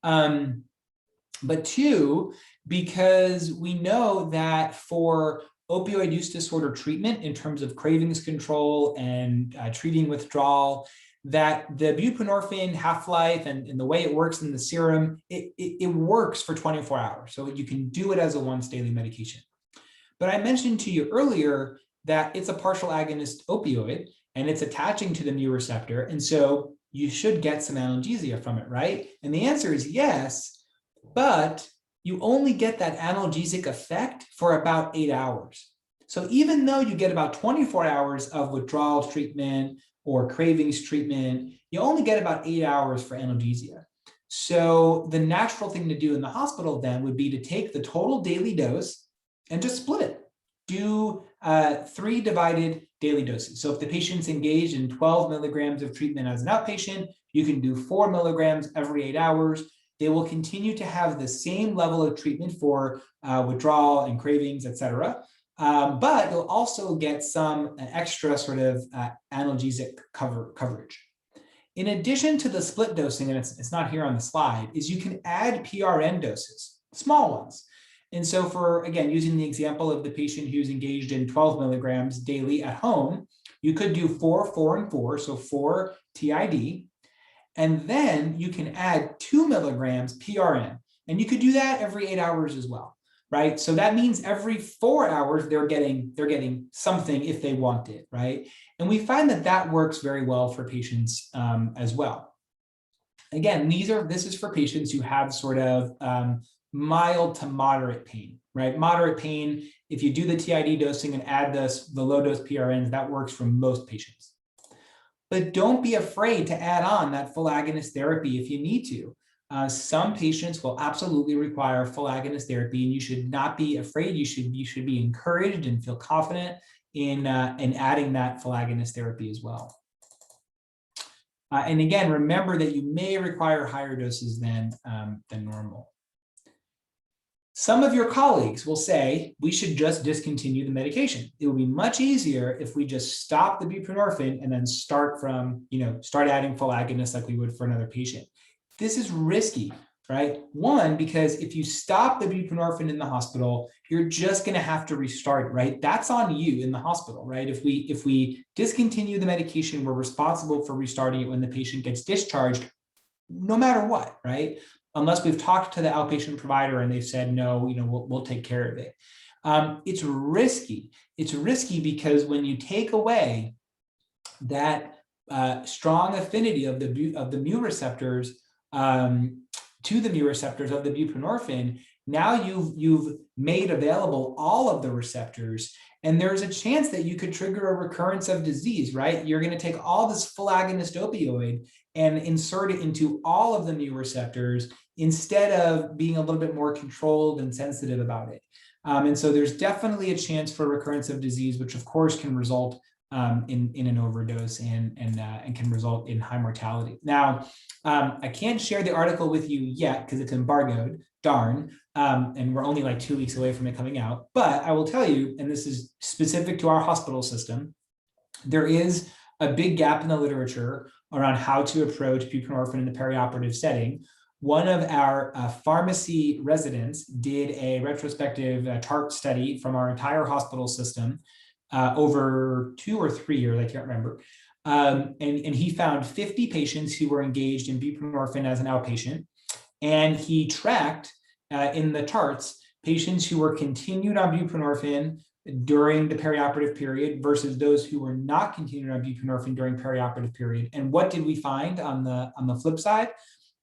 S1: But two, because we know that for opioid use disorder treatment in terms of cravings control and treating withdrawal, that the buprenorphine half-life and the way it works in the serum, it works for 24 hours. So you can do it as a once daily medication. But I mentioned to you earlier that it's a partial agonist opioid and it's attaching to the mu receptor. And so you should get some analgesia from it, right? And the answer is yes, but you only get that analgesic effect for about 8 hours. So even though you get about 24 hours of withdrawal treatment or cravings treatment, you only get about 8 hours for analgesia. So the natural thing to do in the hospital then would be to take the total daily dose and just split it. Do 3 divided daily doses. So if the patient's engaged in 12 milligrams of treatment as an outpatient, you can do 4 milligrams every 8 hours. They will continue to have the same level of treatment for withdrawal and cravings, et cetera. But you'll also get some extra sort of analgesic coverage. In addition to the split dosing, and it's not here on the slide, is you can add PRN doses, small ones. And so for, again, using the example of the patient who's engaged in 12 milligrams daily at home, you could do 4, 4, and 4, so 4 TID. And then you can add 2 milligrams PRN. And you could do that every 8 hours as well, right? So that means every 4 hours they're getting something if they want it, right? And we find that that works very well for patients as well. Again, this is for patients who have sort of mild to moderate pain, right? Moderate pain, if you do the TID dosing and add the low dose PRNs, that works for most patients. But don't be afraid to add on that full agonist therapy if you need to. Some patients will absolutely require full agonist therapy, and you should not be afraid. You should be encouraged and feel confident in adding that full agonist therapy as well. And again, remember that you may require higher doses than normal. Some of your colleagues will say we should just discontinue the medication. It would be much easier if we just stop the buprenorphine and then start adding full agonists like we would for another patient. This is risky, right? One, because if you stop the buprenorphine in the hospital, you're just going to have to restart it, right? That's on you in the hospital, right? If we discontinue the medication, we're responsible for restarting it when the patient gets discharged, no matter what, right? Unless we've talked to the outpatient provider and they've said, no, we'll take care of it. It's risky. It's risky because when you take away that strong affinity of the mu receptors to the mu receptors of the buprenorphine, now you've made available all of the receptors, and there's a chance that you could trigger a recurrence of disease, right? You're going to take all this full agonist opioid and insert it into all of the mu receptors instead of being a little bit more controlled and sensitive about it. And so there's definitely a chance for recurrence of disease, which of course can result in an overdose and can result in high mortality. Now, I can't share the article with you yet because it's embargoed, darn, and we're only like 2 weeks away from it coming out. But I will tell you, and this is specific to our hospital system, there is a big gap in the literature around how to approach buprenorphine in the perioperative setting. One of our pharmacy residents did a retrospective TARP study from our entire hospital system over 2 or 3 years, I can't remember. And he found 50 patients who were engaged in buprenorphine as an outpatient. And he tracked in the charts patients who were continued on buprenorphine during the perioperative period versus those who were not continued on buprenorphine during perioperative period. And what did we find on the flip side?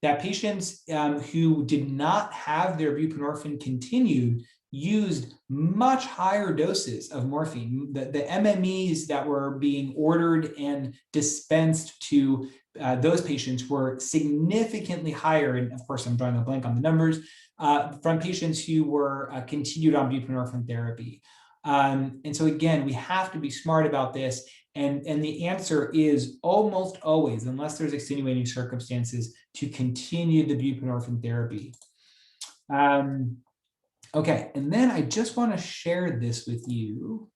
S1: That patients who did not have their buprenorphine continued used much higher doses of morphine. The MMEs that were being ordered and dispensed to those patients were significantly higher, and of course I'm drawing a blank on the numbers, from patients who were continued on buprenorphine therapy. And so again, we have to be smart about this. And the answer is almost always, unless there's extenuating circumstances, to continue the buprenorphine therapy. Okay, and then I just want to share this with you.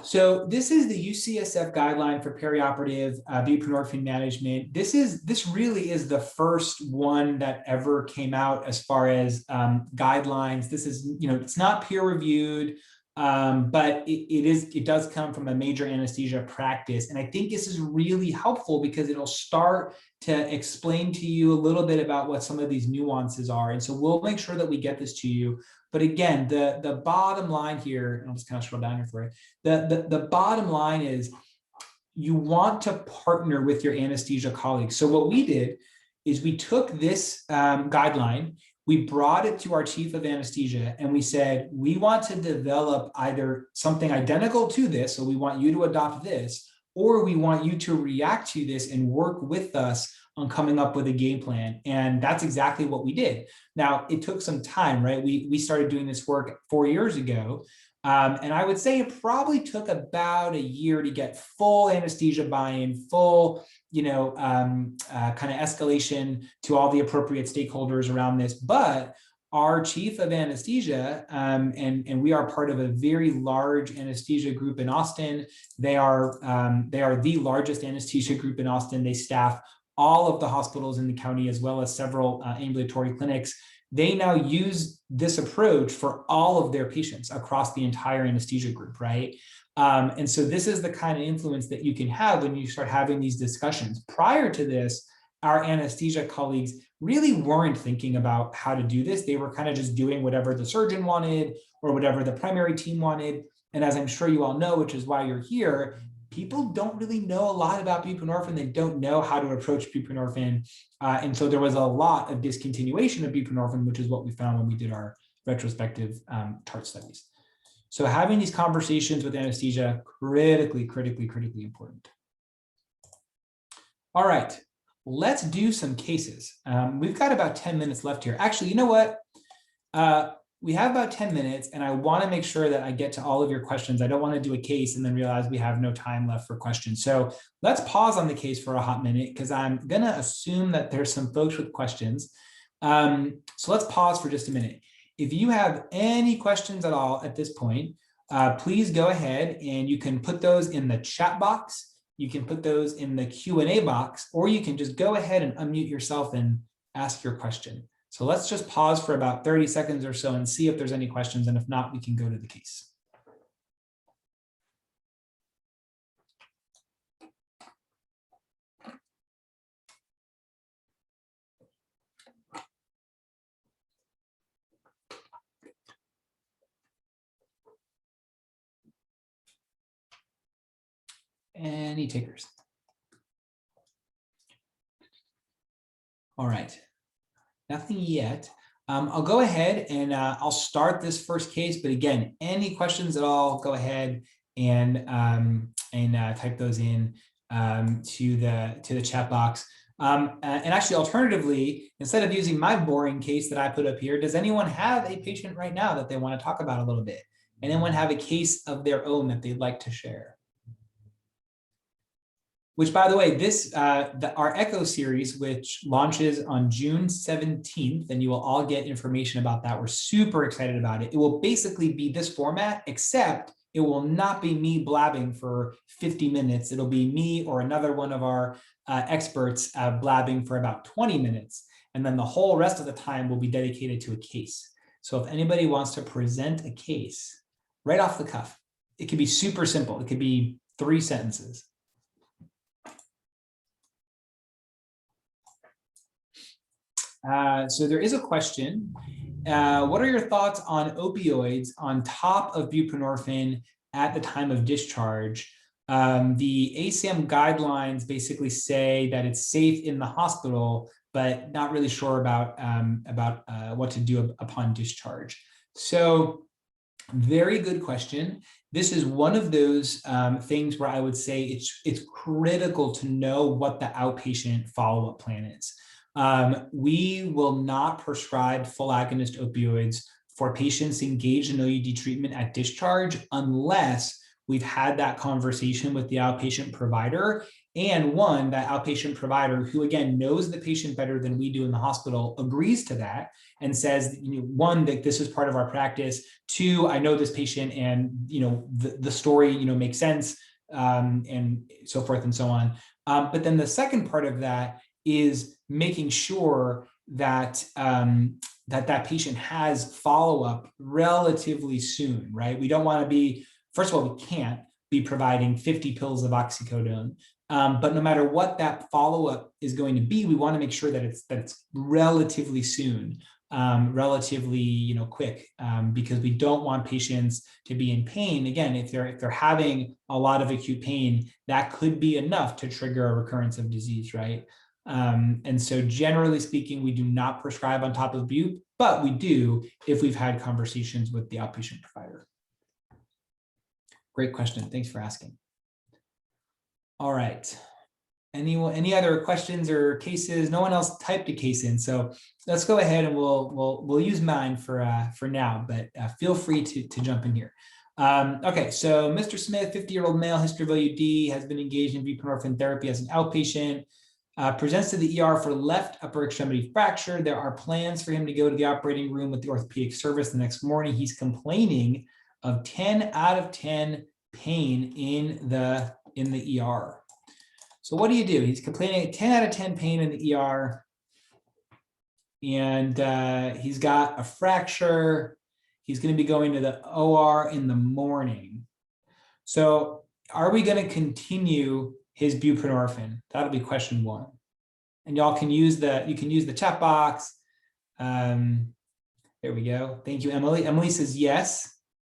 S1: So this is the UCSF guideline for perioperative buprenorphine management. This really is the first one that ever came out as far as guidelines. This is, it's not peer reviewed, but it does come from a major anesthesia practice. And I think this is really helpful because it'll start to explain to you a little bit about what some of these nuances are. And so we'll make sure that we get this to you. But again, the bottom line here, and I'll just kind of scroll down here for it. The bottom line is you want to partner with your anesthesia colleagues. So what we did is we took this guideline, we brought it to our chief of anesthesia, and we said, we want to develop either something identical to this, so we want you to adopt this, or we want you to react to this and work with us on coming up with a game plan. And that's exactly what we did. Now, it took some time, right? We started doing this work 4 years ago. And I would say it probably took about a year to get full anesthesia buy-in, full, kind of escalation to all the appropriate stakeholders around this. But our chief of anesthesia, and we are part of a very large anesthesia group in Austin. They are the largest anesthesia group in Austin. They staff all of the hospitals in the county, as well as several ambulatory clinics. They now use this approach for all of their patients across the entire anesthesia group, right? And so this is the kind of influence that you can have when you start having these discussions. Prior to this, our anesthesia colleagues really weren't thinking about how to do this. They were kind of just doing whatever the surgeon wanted or whatever the primary team wanted. And as I'm sure you all know, which is why you're here, people don't really know a lot about buprenorphine. They don't know how to approach buprenorphine. And so there was a lot of discontinuation of buprenorphine, which is what we found when we did our retrospective TART studies. So having these conversations with anesthesia, critically important. All right, let's do some cases. We've got about 10 minutes left here. Actually, you know what? We have about 10 minutes, and I want to make sure that I get to all of your questions. I don't want to do a case and then realize we have no time left for questions. So let's pause on the case for a hot minute, because I'm going to assume that there's some folks with questions. So let's pause for just a minute. If you have any questions at all at this point, please go ahead and you can put those in the chat box. You can put those in the Q&A box, or you can just go ahead and unmute yourself and ask your question. So let's just pause for about 30 seconds or so and see if there's any questions. And if not, we can go to the case. Any takers? All right. Nothing yet. I'll go ahead and I'll start this first case. But again, any questions at all, go ahead and type those in to the chat box. And actually, alternatively, instead of using my boring case that I put up here, does anyone have a patient right now that they want to talk about a little bit? Anyone have a case of their own that they'd like to share? Which, by the way, our Echo series, which launches on June 17th, and you will all get information about that. We're super excited about it. It will basically be this format, except it will not be me blabbing for 50 minutes. It'll be me or another one of our experts blabbing for about 20 minutes. And then the whole rest of the time will be dedicated to a case. So if anybody wants to present a case right off the cuff, it could be super simple. It could be 3 sentences. So there is a question. What are your thoughts on opioids on top of buprenorphine at the time of discharge? The ACM guidelines basically say that it's safe in the hospital, but not really sure about what to do upon discharge. So very good question. This is one of those things where I would say it's critical to know what the outpatient follow-up plan is. We will not prescribe full agonist opioids for patients engaged in OUD treatment at discharge unless we've had that conversation with the outpatient provider, and one, that outpatient provider, who again knows the patient better than we do in the hospital, agrees to that and says, one, that this is part of our practice. Two, I know this patient, and the story makes sense, and so forth and so on. But then the second part of that is making sure that that patient has follow-up relatively soon, right? We don't want to be, first of all, we can't be providing 50 pills of oxycodone. But no matter what that follow-up is going to be, we want to make sure that it's relatively soon, relatively quick, because we don't want patients to be in pain. Again, if they're having a lot of acute pain, that could be enough to trigger a recurrence of disease, right? And so generally speaking, we do not prescribe on top of Bup, but we do if we've had conversations with the outpatient provider. Great question. Thanks for asking. All right. Any other questions or cases? No one else typed a case in, so let's go ahead and we'll use mine for now. But feel free to jump in here. Okay, so Mr. Smith, 50-year-old male, history of OUD, has been engaged in buprenorphine therapy as an outpatient. Presents to the ER for left upper extremity fracture. There are plans for him to go to the operating room with the orthopedic service the next morning. He's complaining of 10 out of 10 pain in the ER. So what do you do? He's complaining of 10 out of 10 pain in the ER, and he's got a fracture. He's going to be going to the OR in the morning. So are we going to continue his buprenorphine? That'll be question one. And y'all can use the chat box. There we go. Thank you, Emily. Emily says yes.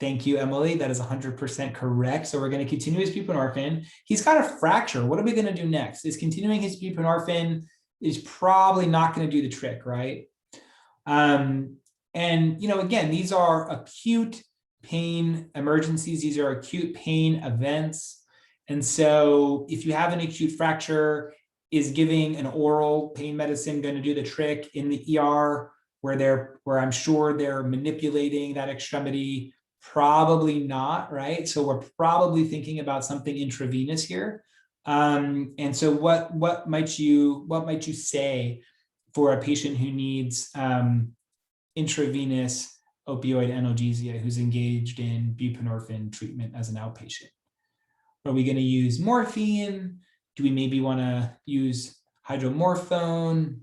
S1: Thank you, Emily. That is 100% correct. So we're going to continue his buprenorphine. He's got a fracture. What are we going to do next? Is continuing his buprenorphine is probably not going to do the trick, right? And again, these are acute pain emergencies. These are acute pain events. And so if you have an acute fracture, is giving an oral pain medicine going to do the trick in the ER where I'm sure they're manipulating that extremity? Probably not, right? So we're probably thinking about something intravenous here. And so what might you say for a patient who needs intravenous opioid analgesia, who's engaged in buprenorphine treatment as an outpatient? Are we going to use morphine? Do we maybe want to use hydromorphone?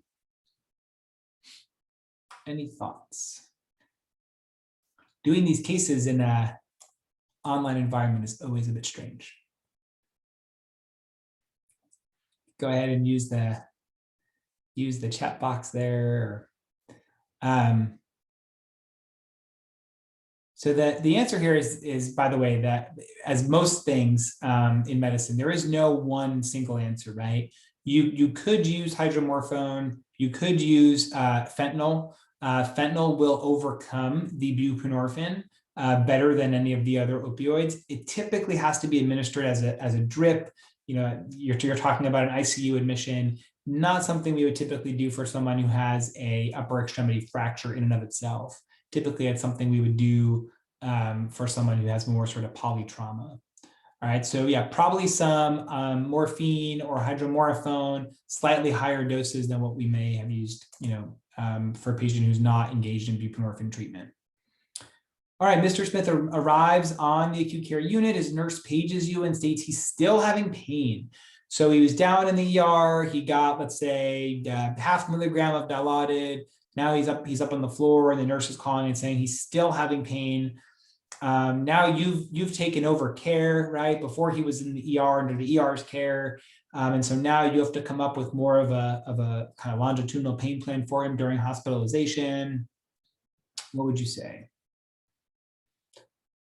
S1: Any thoughts? Doing these cases in an online environment is always a bit strange. Go ahead and use the chat box there. So the answer here is, by the way, that as most things in medicine, there is no one single answer, right? You could use hydromorphone, you could use fentanyl. Fentanyl will overcome the buprenorphine better than any of the other opioids. It typically has to be administered as a drip. You're talking about an ICU admission, not something we would typically do for someone who has a upper extremity fracture in and of itself. Typically, it's something we would do for someone who has more sort of polytrauma. All right, so yeah, probably some morphine or hydromorphone, slightly higher doses than what we may have used, for a patient who's not engaged in buprenorphine treatment. All right, Mr. Smith arrives on the acute care unit. His nurse pages you and states he's still having pain. So he was down in the ER. He got, let's say, 0.5 milligram of Dilaudid. Now he's up on the floor, and the nurse is calling and saying he's still having pain. Now you've taken over care, right? Before he was in the ER under the ER's care. And so now you have to come up with more of a kind of longitudinal pain plan for him during hospitalization. What would you say?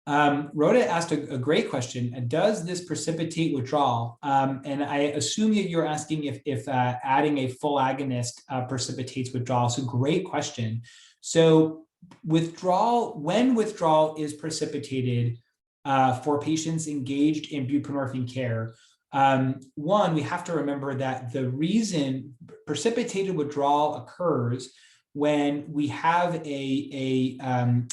S1: Rhoda asked a great question. Does this precipitate withdrawal? And I assume that you're asking if adding a full agonist precipitates withdrawal. So great question. So when withdrawal is precipitated for patients engaged in buprenorphine care, one, we have to remember that the reason precipitated withdrawal occurs when we have a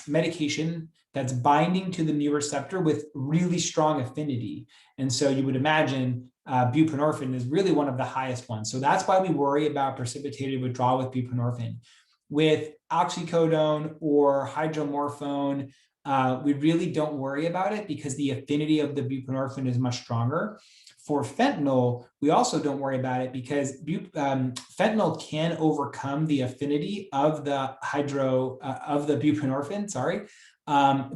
S1: medication that's binding to the mu receptor with really strong affinity. And so you would imagine buprenorphine is really one of the highest ones. So that's why we worry about precipitated withdrawal with buprenorphine. With oxycodone or hydromorphone, we really don't worry about it because the affinity of the buprenorphine is much stronger. For fentanyl, we also don't worry about it because fentanyl can overcome the affinity of the buprenorphine,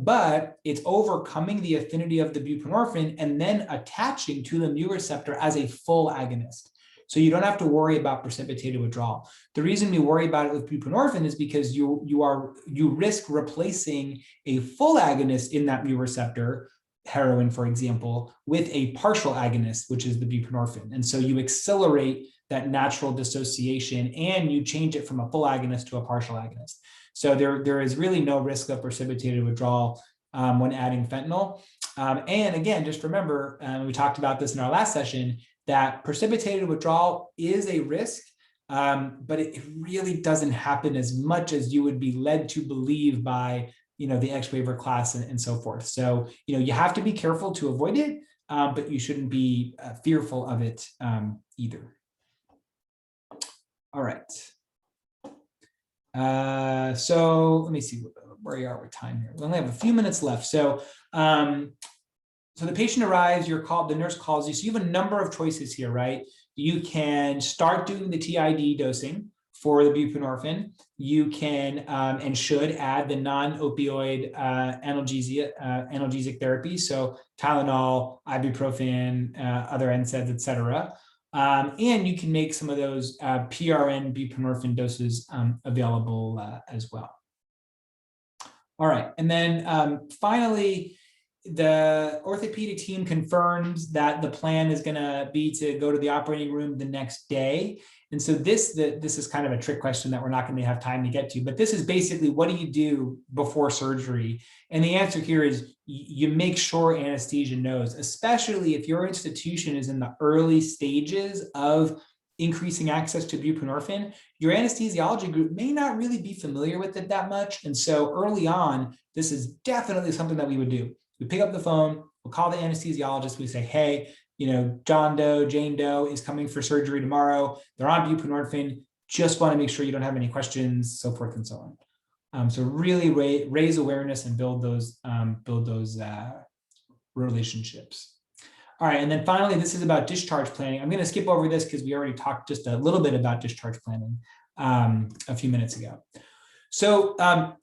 S1: but it's overcoming the affinity of the buprenorphine and then attaching to the mu receptor as a full agonist. So you don't have to worry about precipitated withdrawal. The reason we worry about it with buprenorphine is because you risk replacing a full agonist in that mu receptor, heroin, for example, with a partial agonist, which is the buprenorphine. And so you accelerate that natural dissociation and you change it from a full agonist to a partial agonist. So there is really no risk of precipitated withdrawal when adding fentanyl. And again, just remember, we talked about this in our last session, that precipitated withdrawal is a risk, but it really doesn't happen as much as you would be led to believe by the X-waiver class and so forth. So, you have to be careful to avoid it, but you shouldn't be fearful of it either. All right. So let me see where we are with time here. We only have a few minutes left. So, so the patient arrives, the nurse calls you. So you have a number of choices here, right? You can start doing the TID dosing for the buprenorphine. You can and should add the non-opioid analgesic therapy. So Tylenol, ibuprofen, other NSAIDs, et cetera. And you can make some of those PRN buprenorphine doses available as well. All right, and then finally, the orthopedic team confirms that the plan is going to be to go to the operating room the next day. And so this is kind of a trick question that we're not going to have time to get to, but this is basically, what do you do before surgery? And the answer here is you make sure anesthesia knows, especially if your institution is in the early stages of increasing access to buprenorphine. Your anesthesiology group may not really be familiar with it that much. And so early on, this is definitely something that we would do. We pick up the phone, we'll call the anesthesiologist, we say, hey, John Doe, Jane Doe is coming for surgery tomorrow. They're on buprenorphine. Just want to make sure you don't have any questions, so forth and so on. So really raise awareness and build those relationships. All right, and then finally, this is about discharge planning. I'm going to skip over this because we already talked just a little bit about discharge planning a few minutes ago. So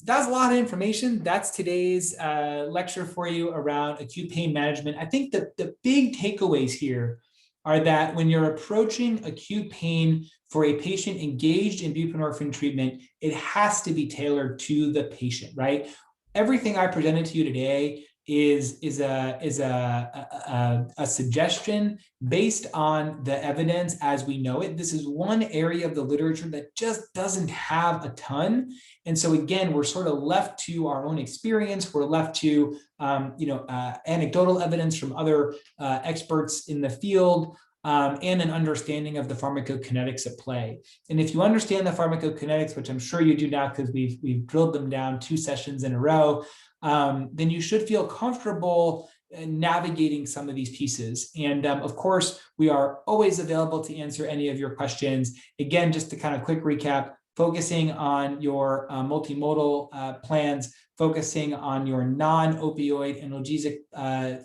S1: that's a lot of information. That's today's lecture for you around acute pain management. I think that the big takeaways here are that when you're approaching acute pain for a patient engaged in buprenorphine treatment, it has to be tailored to the patient, right? Everything I presented to you today is a suggestion based on the evidence as we know it. This is one area of the literature that just doesn't have a ton. And so again, we're sort of left to our own experience. We're left to anecdotal evidence from other experts in the field, and an understanding of the pharmacokinetics at play. And if you understand the pharmacokinetics, which I'm sure you do now because we've drilled them down 2 sessions in a row, then you should feel comfortable navigating some of these pieces. And of course, we are always available to answer any of your questions. Again, just to kind of quick recap, focusing on your multimodal plans, focusing on your non-opioid analgesic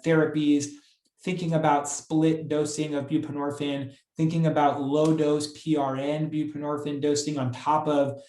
S1: therapies, thinking about split dosing of buprenorphine, thinking about low dose PRN buprenorphine dosing on top of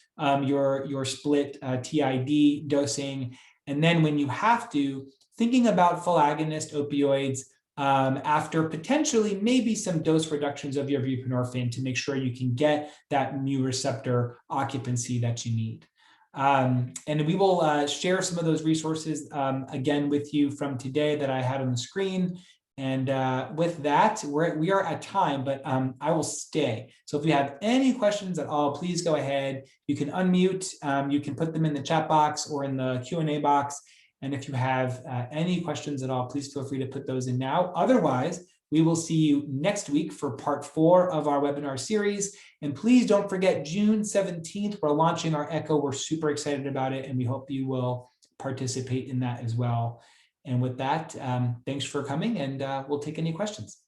S1: your split TID dosing. And then when you have to, thinking about full agonist opioids after potentially maybe some dose reductions of your buprenorphine to make sure you can get that mu receptor occupancy that you need. And we will share some of those resources again with you from today that I had on the screen. And with that, we are at time, but I will stay. So if you have any questions at all, please go ahead. You can unmute, you can put them in the chat box or in the Q&A box. And if you have any questions at all, please feel free to put those in now. Otherwise, We will see you next week for part 4 of our webinar series. And please don't forget, June 17th, we're launching our ECHO. We're super excited about it, and we hope you will participate in that as well. And with that, thanks for coming, and we'll take any questions.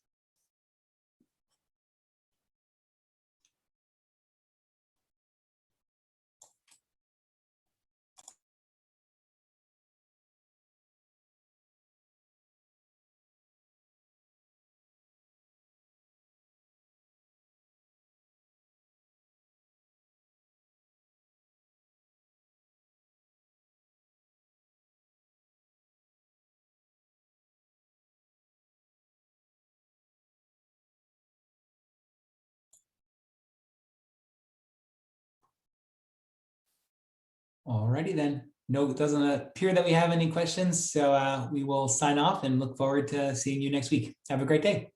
S1: Alrighty then. No, it doesn't appear that we have any questions, so we will sign off and look forward to seeing you next week. Have a great day.